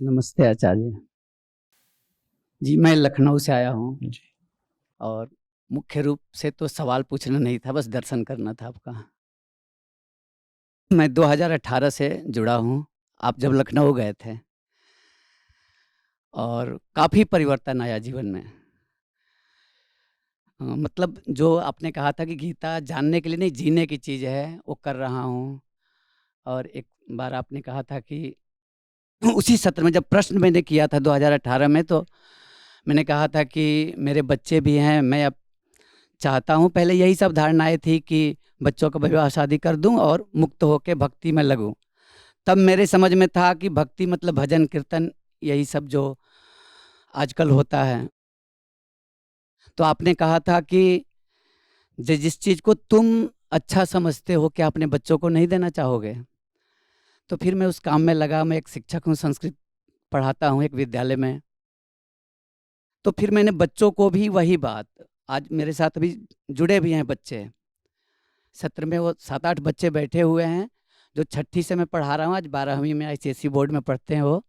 नमस्ते आचार्य जी। मैं लखनऊ से आया हूँ जी। और मुख्य रूप से तो सवाल पूछना नहीं था, बस दर्शन करना था आपका। मैं 2018 से जुड़ा हूँ। आप जब लखनऊ गए थे और काफ़ी परिवर्तन आया जीवन में। मतलब जो आपने कहा था कि गीता जानने के लिए नहीं, जीने की चीज़ है, वो कर रहा हूँ। और एक बार आपने कहा था कि उसी सत्र में जब प्रश्न मैंने किया था 2018 में, तो मैंने कहा था कि मेरे बच्चे भी हैं, मैं अब चाहता हूँ, पहले यही सब धारणाएँ थी कि बच्चों का विवाह शादी कर दूँ और मुक्त होके भक्ति में लगूँ। तब मेरे समझ में था कि भक्ति मतलब भजन कीर्तन, यही सब जो आजकल होता है। तो आपने कहा था कि जिस चीज़ को तुम अच्छा समझते हो, क्या अपने बच्चों को नहीं देना चाहोगे? तो फिर मैं उस काम में लगा। मैं एक शिक्षक हूँ, संस्कृत पढ़ाता हूँ एक विद्यालय में। तो फिर मैंने बच्चों को भी वही बात, आज मेरे साथ अभी जुड़े भी हैं बच्चे सत्र में, वो 7-8 बच्चे बैठे हुए हैं जो छठी से मैं पढ़ा रहा हूँ, आज 12वीं में ICSE बोर्ड में पढ़ते हैं वो।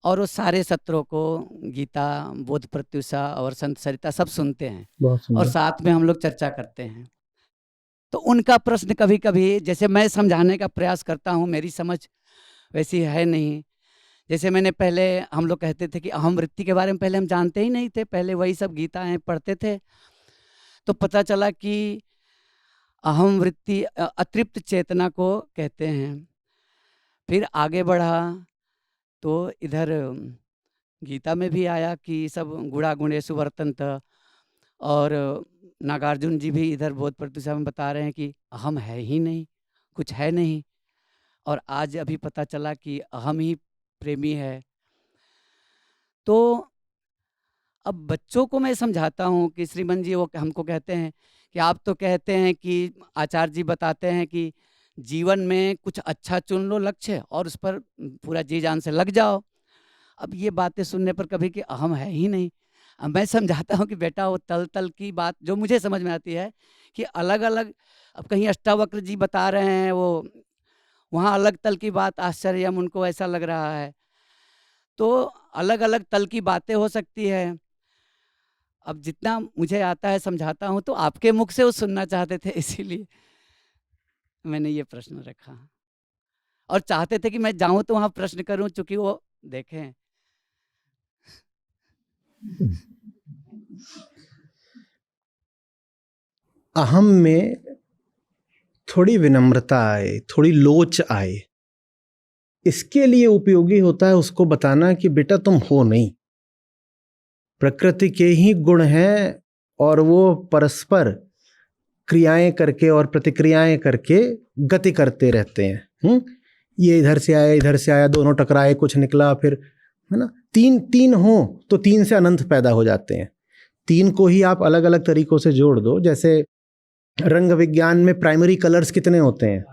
और वो सारे सत्रों को गीता, बोध प्रत्युषा और संत सरिता सब सुनते हैं बहुत और सुंदर। साथ में हम लोग चर्चा करते हैं। तो उनका प्रश्न कभी कभी, जैसे मैं समझाने का प्रयास करता हूँ, मेरी समझ वैसी है नहीं। जैसे मैंने पहले, हम लोग कहते थे कि अहम वृत्ति के बारे में पहले हम जानते ही नहीं थे, पहले वही सब गीता हैं पढ़ते थे। तो पता चला कि अहम वृत्ति अतृप्त चेतना को कहते हैं। फिर आगे बढ़ा तो इधर गीता में भी आया कि सब गुणा गुणेषु वर्तन्त। और नागार्जुन जी भी इधर बोध प्रत्युषा में बता रहे हैं कि अहम है ही नहीं, कुछ है नहीं। और आज अभी पता चला कि अहम ही प्रेमी है। तो अब बच्चों को मैं समझाता हूँ कि श्रीमन जी वो हमको कहते हैं कि आप तो कहते हैं कि आचार्य जी बताते हैं कि जीवन में कुछ अच्छा चुन लो लक्ष्य और उस पर पूरा जी जान से लग जाओ। अब ये बातें सुनने पर कभी कि अहम है ही नहीं। अब मैं समझाता हूँ कि बेटा वो तल तल की बात जो मुझे समझ में आती है कि अलग अलग, अब कहीं अष्टावक्र जी बता रहे हैं वो, वहाँ अलग तल की बात, आश्चर्यम उनको ऐसा लग रहा है। तो अलग अलग तल की बातें हो सकती है। अब जितना मुझे आता है समझाता हूँ, तो आपके मुख से वो सुनना चाहते थे, इसीलिए मैंने ये प्रश्न रखा और चाहते थे कि मैं जाऊं तो वहां प्रश्न करूं, चूंकि वो देखें। अहम में थोड़ी विनम्रता आए, थोड़ी लोच आए, इसके लिए उपयोगी होता है उसको बताना कि बेटा तुम हो नहीं, प्रकृति के ही गुण हैं और वो परस्पर क्रियाएं करके और प्रतिक्रियाएं करके गति करते रहते हैं। ये इधर से आया, दोनों टकराए, कुछ निकला, फिर है ना, तीन तीन हो तो तीन से अनंत पैदा हो जाते हैं। तीन को ही आप अलग अलग तरीकों से जोड़ दो। जैसे रंग विज्ञान में प्राइमरी कलर्स कितने होते हैं,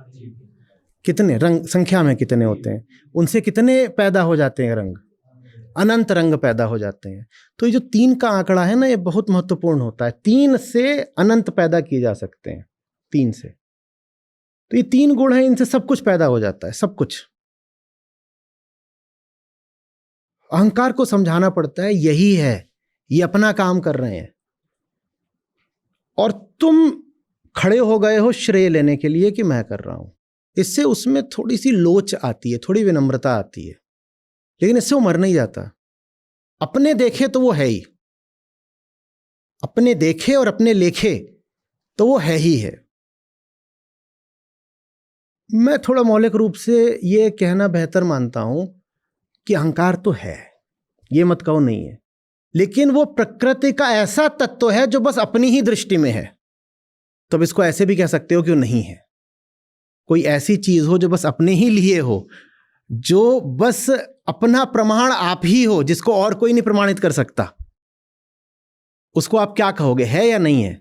कितने रंग संख्या में कितने होते हैं, उनसे कितने पैदा हो जाते हैं रंग, अनंत रंग पैदा हो जाते हैं। तो ये जो तीन का आंकड़ा है ना, ये बहुत महत्वपूर्ण होता है। तीन से अनंत पैदा किए जा सकते हैं, तीन से। तो ये तीन गुण हैं, इनसे सब कुछ पैदा हो जाता है, सब कुछ। अहंकार को समझाना पड़ता है यही है, ये अपना काम कर रहे हैं और तुम खड़े हो गए हो श्रेय लेने के लिए कि मैं कर रहा हूं। इससे उसमें थोड़ी सी लोच आती है, थोड़ी विनम्रता आती है, लेकिन इससे वो मर नहीं जाता। अपने देखे तो वो है ही, अपने देखे और अपने लेखे तो वो है ही है। मैं थोड़ा मौलिक रूप से ये कहना बेहतर मानता हूं कि अहंकार तो है, ये मत कहो नहीं है, लेकिन वो प्रकृति का ऐसा तत्व है जो बस अपनी ही दृष्टि में है। तो अब इसको ऐसे भी कह सकते हो कि वो नहीं है। कोई ऐसी चीज हो जो बस अपने ही लिए हो, जो बस अपना प्रमाण आप ही हो, जिसको और कोई नहीं प्रमाणित कर सकता, उसको आप क्या कहोगे, है या नहीं है?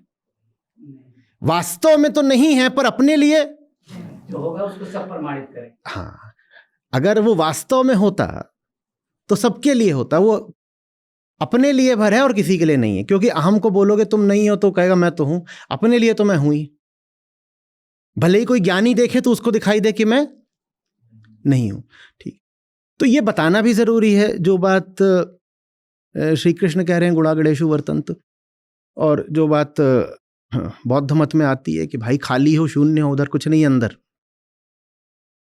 वास्तव में तो नहीं है, पर अपने लिए जो होगा उसको सब प्रमाणित करें। हाँ, अगर वो वास्तव में होता तो सबके लिए होता। वो अपने लिए भर है और किसी के लिए नहीं है, क्योंकि अहम को बोलोगे तुम नहीं हो तो कहेगा मैं तो हूं। अपने लिए तो मैं हूं ही। भले ही कोई ज्ञानी देखे तो उसको दिखाई दे कि मैं नहीं हूं। ठीक। तो ये बताना भी जरूरी है जो बात श्री कृष्ण कह रहे हैं गुणागणेषु वर्तन्त, और जो बात बौद्ध मत में आती है कि भाई खाली हो, शून्य हो, उधर कुछ नहीं अंदर,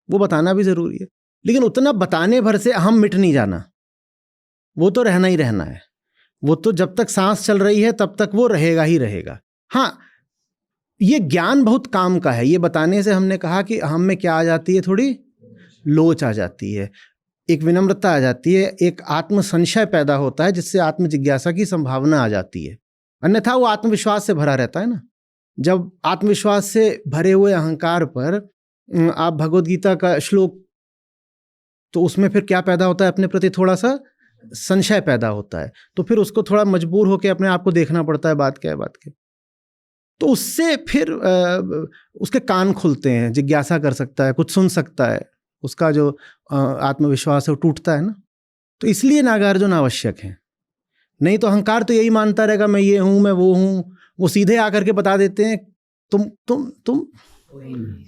वो बताना भी जरूरी है। लेकिन उतना बताने भर से अहम मिट नहीं जाना, वो तो रहना ही रहना है। वो तो जब तक सांस चल रही है तब तक वो रहेगा ही रहेगा। हाँ, ये ज्ञान बहुत काम का है। ये बताने से हमने कहा कि हम में क्या आ जाती है, थोड़ी लोच आ जाती है, एक विनम्रता आ जाती है, एक आत्म संशय पैदा होता है जिससे आत्म जिज्ञासा की संभावना आ जाती है। अन्यथा वो आत्मविश्वास से भरा रहता है ना। जब आत्मविश्वास से भरे हुए अहंकार पर आप भगवद गीता का श्लोक, तो उसमें फिर क्या पैदा होता है, अपने प्रति थोड़ा सा संशय पैदा होता है। तो फिर उसको थोड़ा मजबूर होकर अपने आप को देखना पड़ता है, बात क्या है, बात क्या। तो उससे फिर उसके कान खुलते हैं, जिज्ञासा कर सकता है, कुछ सुन सकता है, उसका जो आत्मविश्वास है वो टूटता है ना। तो इसलिए नागार्जुन आवश्यक है। नहीं तो अहंकार तो यही मानता रहेगा, मैं ये हूं, मैं वो हूं। वो सीधे आकर के बता देते हैं तुम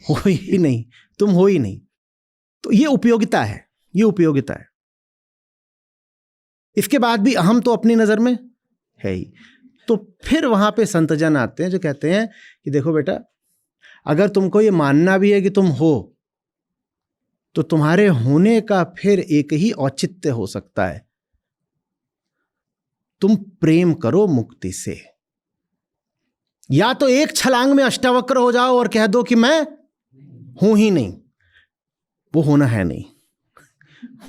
हो ही नहीं, तुम हो ही नहीं। तो ये उपयोगिता है, ये उपयोगिता है। इसके बाद भी अहम तो अपनी नजर में है ही। तो फिर वहां पे संतजन आते हैं जो कहते हैं कि देखो बेटा, अगर तुमको ये मानना भी है कि तुम हो, तो तुम्हारे होने का फिर एक ही औचित्य हो सकता है, तुम प्रेम करो मुक्ति से। या तो एक छलांग में अष्टावक्र हो जाओ और कह दो कि मैं हूं ही नहीं, वो होना है नहीं,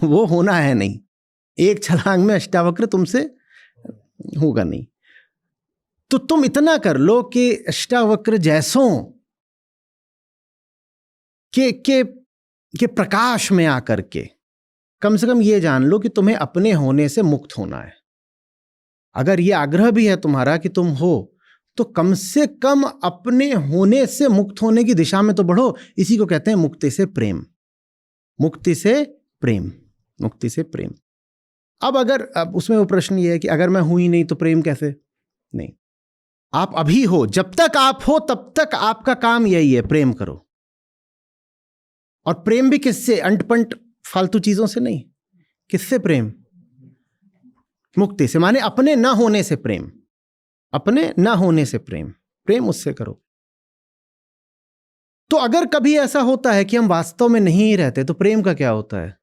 वो होना है नहीं। एक छलांग में अष्टावक्र तुमसे होगा नहीं। तो तुम इतना कर लो कि अष्टावक्र जैसों के प्रकाश में आकर के कम से कम ये जान लो कि तुम्हें अपने होने से मुक्त होना है। अगर ये आग्रह भी है तुम्हारा कि तुम हो, तो कम से कम अपने होने से मुक्त होने की दिशा में तो बढ़ो। इसी को कहते हैं मुक्ति से प्रेम, मुक्ति से प्रेम, मुक्ति से प्रेम। अब उसमें वो प्रश्न ये है कि अगर मैं हूं ही नहीं तो प्रेम कैसे? नहीं, आप अभी हो, जब तक आप हो तब तक आपका काम यही है, प्रेम करो। और प्रेम भी किससे? अंटपंट फालतू चीजों से नहीं। किससे प्रेम? मुक्ति से, माने अपने ना होने से प्रेम, अपने ना होने से प्रेम, प्रेम उससे करो। तो अगर कभी ऐसा होता है कि हम वास्तव में नहीं रहते, तो प्रेम का क्या होता है?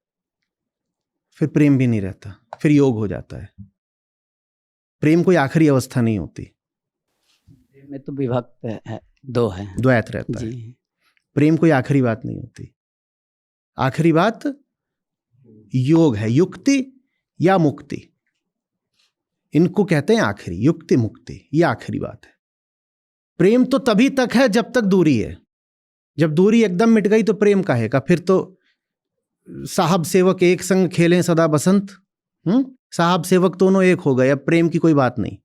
फिर प्रेम भी नहीं रहता, फिर योग हो जाता है। प्रेम कोई आखिरी अवस्था नहीं होती। में तो विभक्त है, दो है, द्वैत रहता जी है। प्रेम कोई आखिरी बात नहीं होती। आखिरी बात योग है, युक्ति या मुक्ति, इनको कहते हैं आखिरी, युक्ति मुक्ति, ये आखिरी बात है। प्रेम तो तभी तक है जब तक दूरी है। जब दूरी एकदम मिट गई तो प्रेम काहे का? फिर तो साहब सेवक एक संग खेलें सदा बसंत, साहब सेवक दोनों एक हो गए, अब प्रेम की कोई बात नहीं।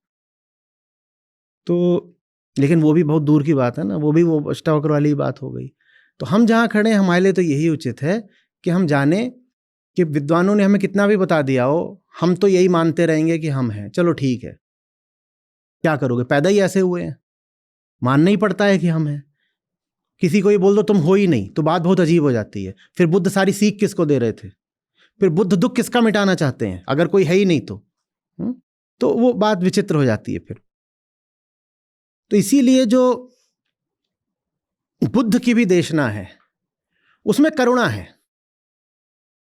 तो लेकिन वो भी बहुत दूर की बात है ना, वो भी वो अष्टावक्र वाली बात हो गई। तो हम जहाँ खड़े हैं, हमारे लिए तो यही उचित है कि हम जाने कि विद्वानों ने हमें कितना भी बता दिया हो, हम तो यही मानते रहेंगे कि हम हैं। चलो ठीक है, क्या करोगे, पैदा ही ऐसे हुए हैं, मानना ही पड़ता है कि हम हैं। किसी को ये बोल दो तुम हो ही नहीं, तो बात बहुत अजीब हो जाती है। फिर बुद्ध सारी सीख किसको दे रहे थे? फिर बुद्ध दुख किसका मिटाना चाहते हैं अगर कोई है ही नहीं तो वो बात विचित्र हो जाती है फिर। तो इसीलिए जो बुद्ध की भी देशना है उसमें करुणा है।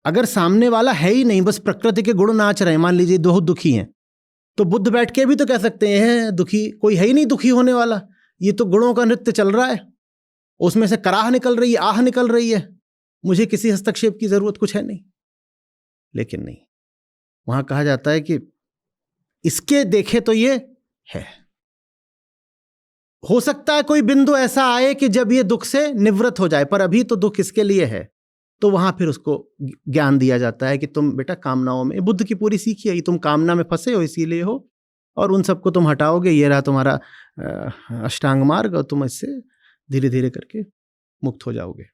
अगर सामने वाला है ही नहीं, बस प्रकृति के गुण नाच रहे हैं, मान लीजिए बहुत दुखी हैं, तो बुद्ध बैठ के भी तो कह सकते हैं दुखी कोई है ही नहीं दुखी होने वाला, ये तो गुणों का नृत्य चल रहा है, उसमें से कराह निकल रही है, आह निकल रही है, मुझे किसी हस्तक्षेप की जरूरत कुछ है नहीं। लेकिन नहीं, वहां कहा जाता है कि इसके देखे तो ये है। हो सकता है कोई बिंदु ऐसा आए कि जब ये दुख से निवृत्त हो जाए, पर अभी तो दुख इसके लिए है। तो वहां फिर उसको ज्ञान दिया जाता है कि तुम बेटा कामनाओं में, बुद्ध की पूरी सीखी है, तुम कामना में फंसे हो इसीलिए हो, और उन सबको तुम हटाओगे, ये रहा तुम्हारा अष्टांग मार्ग, और तुम इससे धीरे धीरे करके मुक्त हो जाओगे।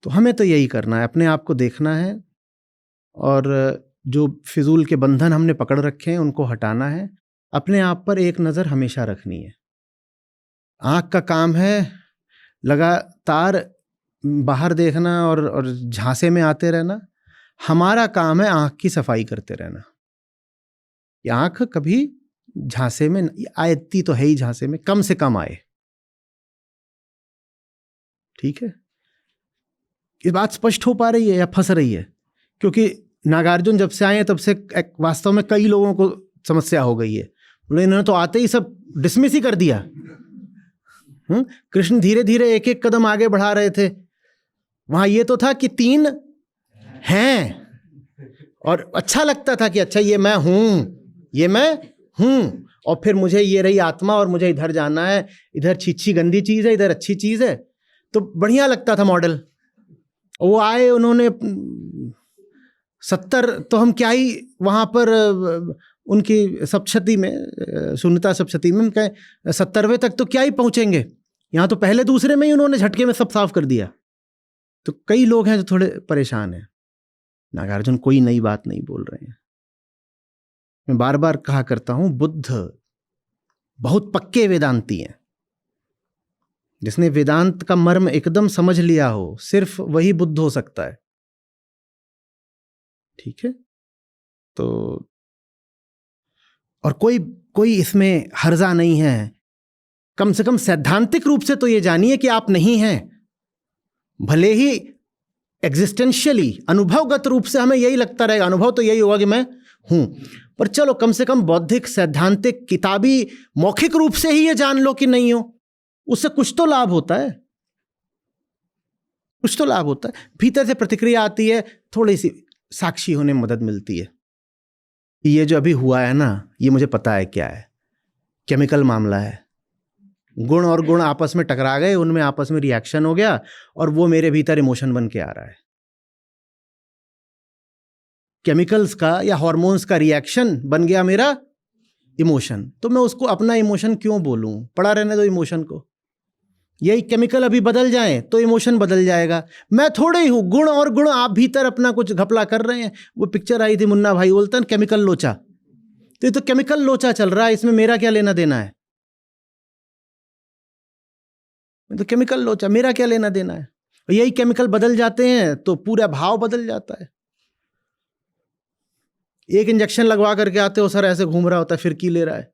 तो हमें तो यही करना है, अपने आप को देखना है, और जो फिजूल के बंधन हमने पकड़ रखे हैं उनको हटाना है। अपने आप पर एक नज़र हमेशा रखनी है। आँख का काम है लगातार बाहर देखना और झांसे में आते रहना। हमारा काम है आंख की सफाई करते रहना। ये आंख कभी झांसे में आती तो है ही, झांसे में कम से कम आए। ठीक है, ये बात स्पष्ट हो पा रही है या फंस रही है? क्योंकि नागार्जुन जब से आए हैं तब से वास्तव में कई लोगों को समस्या हो गई है। बोले इन्होंने तो आते ही सब डिसमिस ही कर दिया। कृष्ण धीरे धीरे एक एक कदम आगे बढ़ा रहे थे। वहां ये तो था कि 3 हैं, और अच्छा लगता था कि अच्छा ये मैं हूं, ये मैं हूं, और फिर मुझे ये रही आत्मा और मुझे इधर जाना है, इधर छीछी गंदी चीज है, इधर अच्छी चीज है, तो बढ़िया लगता था मॉडल। वो आए, उन्होंने 70 तो हम क्या ही वहां पर उनकी सप्तशती में, शून्यता सप्तशती में हम कहें 70वें तक तो क्या ही पहुंचेंगे। यहाँ तो पहले दूसरे में ही उन्होंने झटके में सब साफ कर दिया। तो कई लोग हैं जो थोड़े परेशान हैं। नागार्जुन कोई नई बात नहीं बोल रहे हैं। मैं बार बार कहा करता हूं, बुद्ध बहुत पक्के वेदांती हैं। जिसने वेदांत का मर्म एकदम समझ लिया हो, सिर्फ वही बुद्ध हो सकता है। ठीक है, तो और कोई इसमें हर्जा नहीं है। कम से कम सैद्धांतिक रूप से तो ये जानिए कि आप नहीं हैं। भले ही एग्जिस्टेंशियली, अनुभवगत रूप से हमें यही लगता रहेगा, अनुभव तो यही होगा कि मैं हूं, पर चलो कम से कम बौद्धिक, सैद्धांतिक, किताबी, मौखिक रूप से ही ये जान लो कि नहीं हो। उससे कुछ तो लाभ होता है, कुछ तो लाभ होता है। भीतर से प्रतिक्रिया आती है, थोड़ी सी साक्षी होने में मदद मिलती है। ये जो अभी हुआ है ना, ये मुझे पता है क्या है। केमिकल मामला है। गुण और गुण आपस में टकरा गए, उनमें आपस में रिएक्शन हो गया, और वो मेरे भीतर इमोशन बन के आ रहा है। केमिकल्स का या हार्मोन्स का रिएक्शन बन गया मेरा इमोशन। तो मैं उसको अपना इमोशन क्यों बोलूं? पड़ा रहने दो इमोशन को। यही केमिकल अभी बदल जाए तो इमोशन बदल जाएगा। मैं थोड़े ही हूं, गुण और गुण आप भीतर अपना कुछ घपला कर रहे हैं। वो पिक्चर आई थी, मुन्ना भाई बोलता है केमिकल लोचा, तो ये तो केमिकल लोचा चल रहा है, इसमें मेरा क्या लेना देना है? तो केमिकल लोचा, मेरा क्या लेना देना है? यही केमिकल बदल जाते हैं तो पूरा भाव बदल जाता है। एक इंजेक्शन लगवा करके आते हो, सर ऐसे घूम रहा होता है, फिरकी ले रहा है।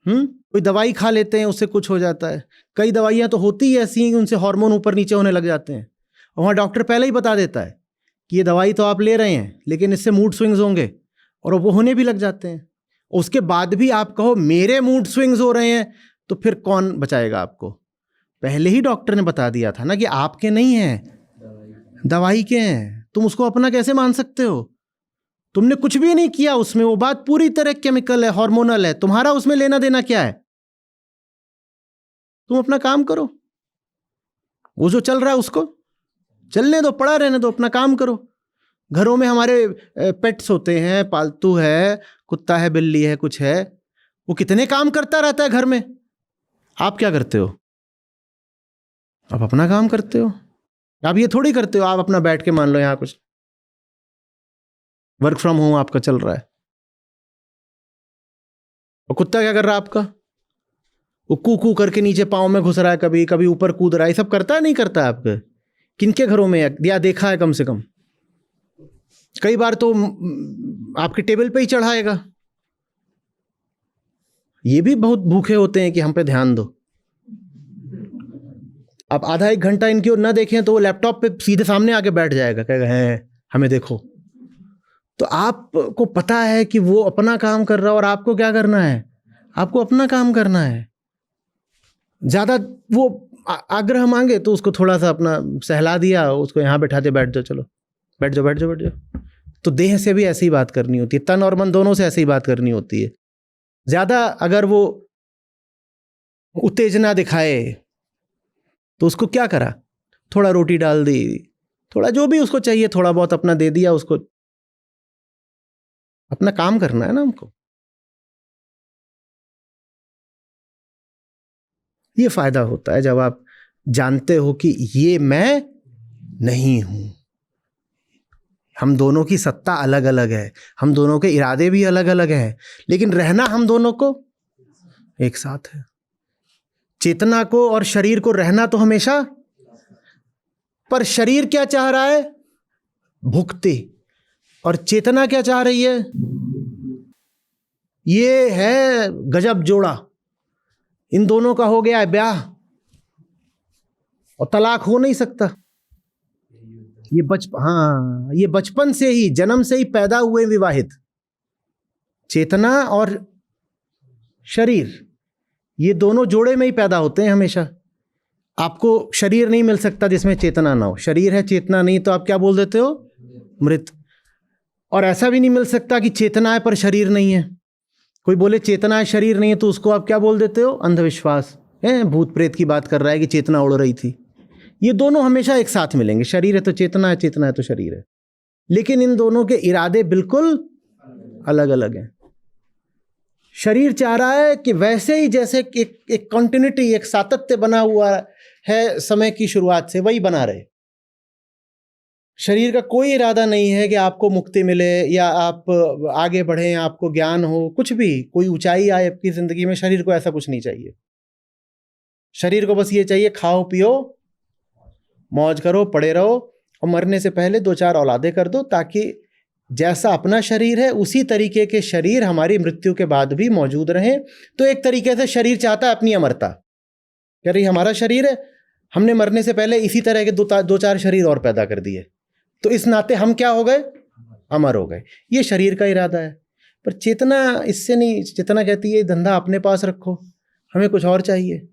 कोई दवाई खा लेते हैं, उससे कुछ हो जाता है। कई दवाइयां तो होती ही ऐसी हैं कि उनसे हार्मोन ऊपर नीचे होने लग जाते हैं, और वहाँ डॉक्टर पहले ही बता देता है कि ये दवाई तो आप ले रहे हैं, लेकिन इससे मूड स्विंग्स होंगे, और वो होने भी लग जाते हैं। उसके बाद भी आप कहो मेरे मूड स्विंग्स हो रहे हैं, तो फिर कौन बचाएगा आपको? पहले ही डॉक्टर ने बता दिया था ना कि आपके नहीं हैं, दवाई के हैं। तुम उसको अपना कैसे मान सकते हो? तुमने कुछ भी नहीं किया उसमें, वो बात पूरी तरह केमिकल है, हार्मोनल है। तुम्हारा उसमें लेना देना क्या है? तुम अपना काम करो, वो जो चल रहा है उसको चलने दो, पड़ा रहने दो, अपना काम करो। घरों में हमारे पेट्स होते हैं, पालतू है, कुत्ता है, बिल्ली है, कुछ है, वो कितने काम करता रहता है घर में। आप क्या करते हो? आप अपना काम करते हो। आप ये थोड़ी करते हो आप अपना बैठ के, मान लो यहाँ कुछ वर्क फ्रॉम होम आपका चल रहा है, और कुत्ता क्या कर रहा है आपका? वो कू कू करके नीचे पाँव में घुस रहा है, कभी कभी ऊपर कूद रहा है। सब करता है नहीं करता है आपके? किनके घरों में या देखा है? कम से कम कई बार तो आपके टेबल पे ही चढ़ाएगा। ये भी बहुत भूखे होते हैं कि हम पे ध्यान दो। आप आधा एक घंटा इनकी ओर ना देखें तो वो लैपटॉप पे सीधे सामने आके बैठ जाएगा, कहेगा हैं हमें देखो। तो आपको पता है कि वो अपना काम कर रहा है, और आपको क्या करना है? आपको अपना काम करना है। ज्यादा वो आग्रह मांगे तो उसको थोड़ा सा अपना सहला दिया, उसको यहाँ बैठा दे, बैठ जाओ, चलो बैठ जाओ, बैठ जाओ, बैठ जाओ। तो देह से भी ऐसी ही बात करनी होती है, तन और मन दोनों से ऐसी ही बात करनी होती है। ज्यादा अगर वो उत्तेजना दिखाए तो उसको क्या करा? थोड़ा रोटी डाल दी, थोड़ा जो भी उसको चाहिए थोड़ा बहुत अपना दे दिया उसको। अपना काम करना है ना हमको। ये फायदा होता है जब आप जानते हो कि ये मैं नहीं हूं। हम दोनों की सत्ता अलग अलग है, हम दोनों के इरादे भी अलग अलग हैं, लेकिन रहना हम दोनों को एक साथ है। चेतना को और शरीर को रहना तो हमेशा, पर शरीर क्या चाह रहा है? भुक्ति। और चेतना क्या चाह रही है? ये है गजब जोड़ा, इन दोनों का हो गया है ब्याह और तलाक हो नहीं सकता। ये बचपन से ही, जन्म से ही पैदा हुए विवाहित, चेतना और शरीर, ये दोनों जोड़े में ही पैदा होते हैं हमेशा। आपको शरीर नहीं मिल सकता जिसमें चेतना ना हो। शरीर है, चेतना नहीं, तो आप क्या बोल देते हो? मृत। और ऐसा भी नहीं मिल सकता कि चेतना है पर शरीर नहीं है। कोई बोले चेतना है शरीर नहीं है, तो उसको आप क्या बोल देते हो? अंधविश्वास है, भूत प्रेत की बात कर रहा है कि चेतना उड़ रही थी। ये दोनों हमेशा एक साथ मिलेंगे। शरीर है तो चेतना है, चेतना है तो शरीर है, लेकिन इन दोनों के इरादे बिल्कुल अलग अलग हैं। शरीर चाह रहा है कि वैसे ही जैसे एक कंटिन्यूटी, एक सातत्य बना हुआ है समय की शुरुआत से, वही बना रहे। शरीर का कोई इरादा नहीं है कि आपको मुक्ति मिले या आप आगे बढ़ें, आपको ज्ञान हो, कुछ भी, कोई ऊंचाई आए आपकी जिंदगी में। शरीर को ऐसा कुछ नहीं चाहिए। शरीर को बस ये चाहिए, खाओ पियो, मौज करो, पड़े रहो, और मरने से पहले 2-4 औलादे कर दो, ताकि जैसा अपना शरीर है उसी तरीके के शरीर हमारी मृत्यु के बाद भी मौजूद रहें। तो एक तरीके से शरीर चाहता है अपनी अमरता। कह रही हमारा शरीर है, हमने मरने से पहले इसी तरह के 2-4 शरीर और पैदा कर दिए, तो इस नाते हम क्या हो गए? अमर हो गए। ये शरीर का इरादा है। पर चेतना इससे नहीं। चेतना कहती है धंधा अपने पास रखो, हमें कुछ और चाहिए।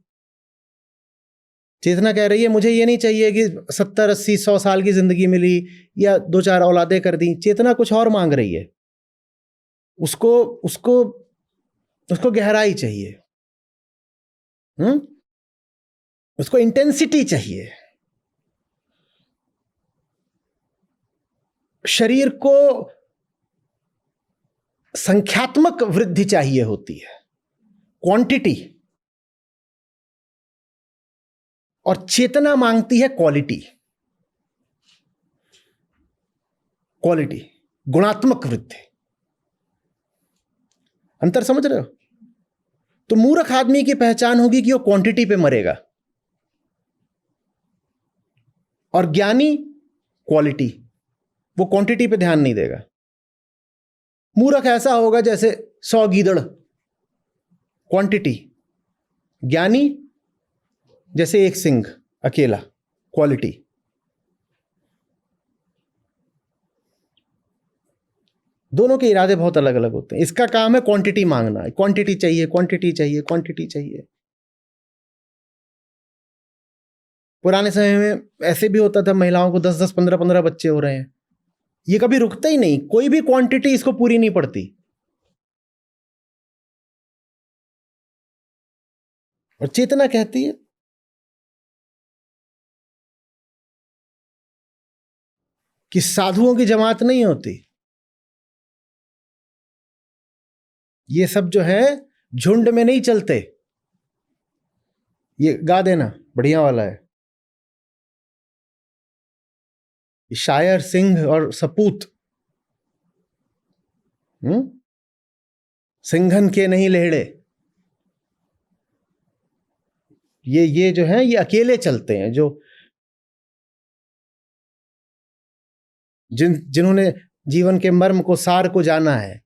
चेतना कह रही है मुझे ये नहीं चाहिए कि 70, 80, 100 साल की जिंदगी मिली या 2-4 औलादे कर दी। चेतना कुछ और मांग रही है। उसको उसको उसको गहराई चाहिए, उसको इंटेंसिटी चाहिए। शरीर को संख्यात्मक वृद्धि चाहिए होती है, क्वांटिटी, और चेतना मांगती है क्वालिटी। गुणात्मक वृद्धि। अंतर समझ रहे हो? तो मूर्ख आदमी की पहचान होगी कि वो क्वांटिटी पे मरेगा, और ज्ञानी क्वालिटी, वो क्वांटिटी पे ध्यान नहीं देगा। मूर्ख ऐसा होगा जैसे 100 गीदड़, क्वांटिटी। ज्ञानी जैसे 1 सिंह अकेला, क्वालिटी। दोनों के इरादे बहुत अलग अलग होते हैं। इसका काम है क्वांटिटी मांगना, क्वांटिटी चाहिए, क्वांटिटी चाहिए, क्वांटिटी चाहिए। पुराने समय में ऐसे भी होता था, महिलाओं को 10-10, 15-15 बच्चे हो रहे हैं। ये कभी रुकता ही नहीं, कोई भी क्वांटिटी इसको पूरी नहीं पड़ती। और चेतना कहती है कि साधुओं की जमात नहीं होती। ये सब जो है झुंड में नहीं चलते। ये गा देना, बढ़िया वाला है। शायर, सिंह और सपूत, सिंघन के नहीं लेहड़े, ये जो है ये अकेले चलते हैं। जो जिन्होंने जीवन के मर्म को, सार को जाना है,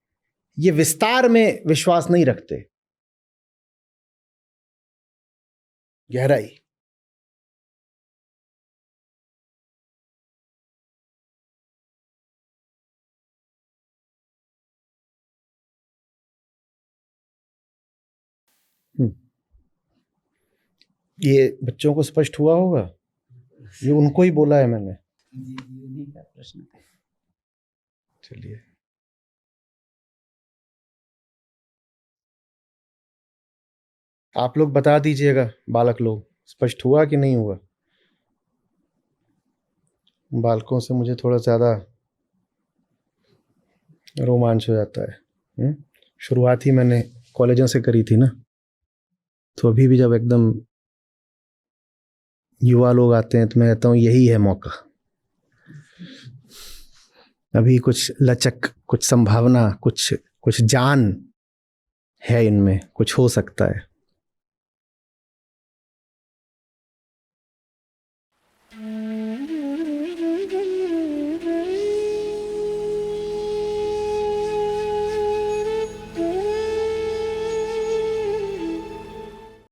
ये विस्तार में विश्वास नहीं रखते, गहराई। ये बच्चों को स्पष्ट हुआ होगा? ये उनको ही बोला है मैंने। जी, का प्रश्न। चलिए, आप लोग बता दीजिएगा, बालक लोग, स्पष्ट हुआ कि नहीं हुआ? बालकों से मुझे थोड़ा ज़्यादा रोमांच हो जाता है। शुरुआत ही मैंने कॉलेजों से करी थी ना, तो अभी भी जब एकदम युवा लोग आते हैं तो मैं कहता हूँ यही है मौका। अभी कुछ लचक, कुछ संभावना, कुछ जान है इनमें, कुछ हो सकता है।